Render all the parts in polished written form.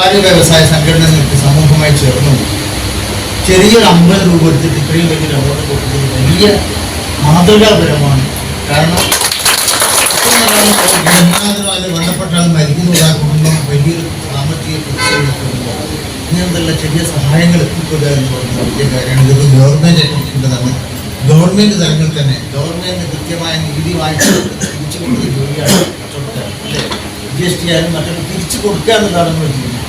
വ്യാപാരി വ്യവസായ സംഘടനകൾക്ക് സമൂഹമായി ചേർന്നു ചെറിയൊരു 50 രൂപ എടുത്തിട്ട് ഇത്രയും വലിയൊരു അവാർഡ് കൊടുക്കുന്നത് വലിയ മാതൃകാപരമാണ്. കാരണം ബന്ധപ്പെട്ട ആൾ മരിക്കുന്നതാ കുടുംബം വലിയൊരു സാമ്പത്തിക പ്രതിസന്ധിക്കുമ്പോൾ ഇങ്ങനത്തുള്ള ചെറിയ സഹായങ്ങൾ എത്തിക്കുക എന്ന് പറയുന്നത് വലിയ കാര്യമാണ്. ഇതൊക്കെ ഗവൺമെൻറ് ഏറ്റെടുക്കേണ്ടതാണ്. ഗവൺമെൻറ് തലങ്ങളിൽ തന്നെ ഗവൺമെൻറ് കൃത്യമായ നികുതി വാങ്ങിച്ച് തിരിച്ചു കൊടുക്കുന്ന ജോലിയാണ് അല്ലേ? GST ആയാലും മറ്റൊക്കെ തിരിച്ചു കൊടുക്കുക എന്നുള്ളതാണ് നമ്മൾ ചെയ്യുന്നത്.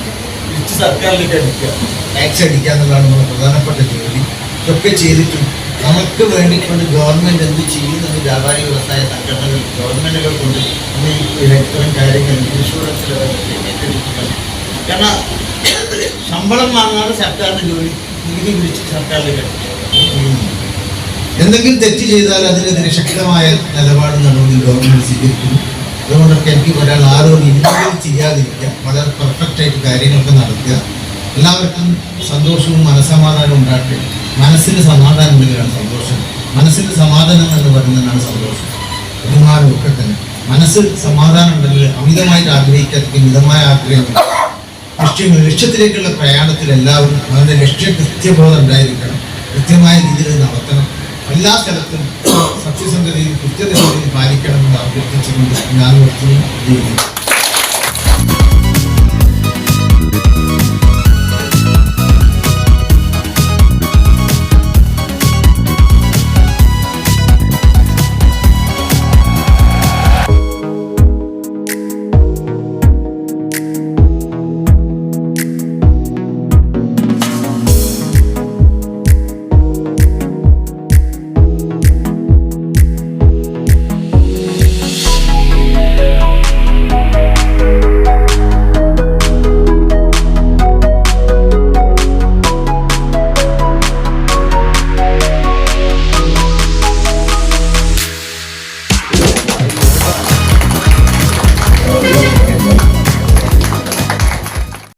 തിരിച്ച് സർക്കാരിലേക്ക് അടിക്കുക, ടാക്സ് അടിക്കുക എന്നുള്ളതാണ് നമ്മുടെ പ്രധാനപ്പെട്ട ജോലി. ഇതൊക്കെ ചെയ്തിട്ടും നമുക്ക് വേണ്ടിക്കൊണ്ട് ഗവൺമെൻറ് എന്ത് ചെയ്യുന്നത് വ്യാപാരി വ്യവസായ സംഘടനകൾ ഗവൺമെൻറ്റുകൾ കൊണ്ട് ഈ ഇലക്ട്രോണിക് കാര്യങ്ങൾ ഇൻഷുറൻസ് ഏറ്റെടുക്കുക. കാരണം ശമ്പളം വാങ്ങാതെ സർക്കാരിൻ്റെ ജോലി നികുതി പിടിച്ച് സർക്കാരിലേക്ക് അടിക്കുക. എന്തെങ്കിലും തെറ്റ് ചെയ്താൽ അതിനെതിരെ ശക്തമായ നിലപാട് നടപടി ഗവൺമെൻറ് സ്വീകരിക്കുന്നു. അതുകൊണ്ടൊക്കെ എനിക്ക് ഒരാൾ ആരോട് ഇൻവോൾവ് ചെയ്യാതിരിക്കുക, വളരെ പെർഫെക്റ്റായിട്ട് കാര്യങ്ങളൊക്കെ നടത്തുക. എല്ലാവർക്കും സന്തോഷവും മനസ്സമാധാനവും ഉണ്ടാകട്ടെ. മനസ്സിന് സമാധാനം ഉണ്ടെങ്കിലാണ് സന്തോഷം. മനസ്സിന് സമാധാനം എന്ന് പറയുന്നതാണ് സന്തോഷം, അഭിമാനം ഒക്കെ തന്നെ. മനസ്സിൽ സമാധാനം ഉണ്ടെങ്കിൽ അമിതമായിട്ട് ആഗ്രഹിക്കാതെ മിതമായ ആഗ്രഹം ലക്ഷ്യത്തിലേക്കുള്ള പ്രയാണത്തിൽ എല്ലാവരും അവരുടെ ലക്ഷ്യ കൃത്യബോധം ഉണ്ടായിരിക്കണം. കൃത്യമായ രീതിയിൽ നടത്തണം. എല്ലാ സ്ഥലത്തും സത്യസന്ധതയും കൃത്യതയും പാലിക്കണമെന്ന് അഭ്യർത്ഥിച്ചുകൊണ്ട് ഞാൻ നിർത്തുന്നു.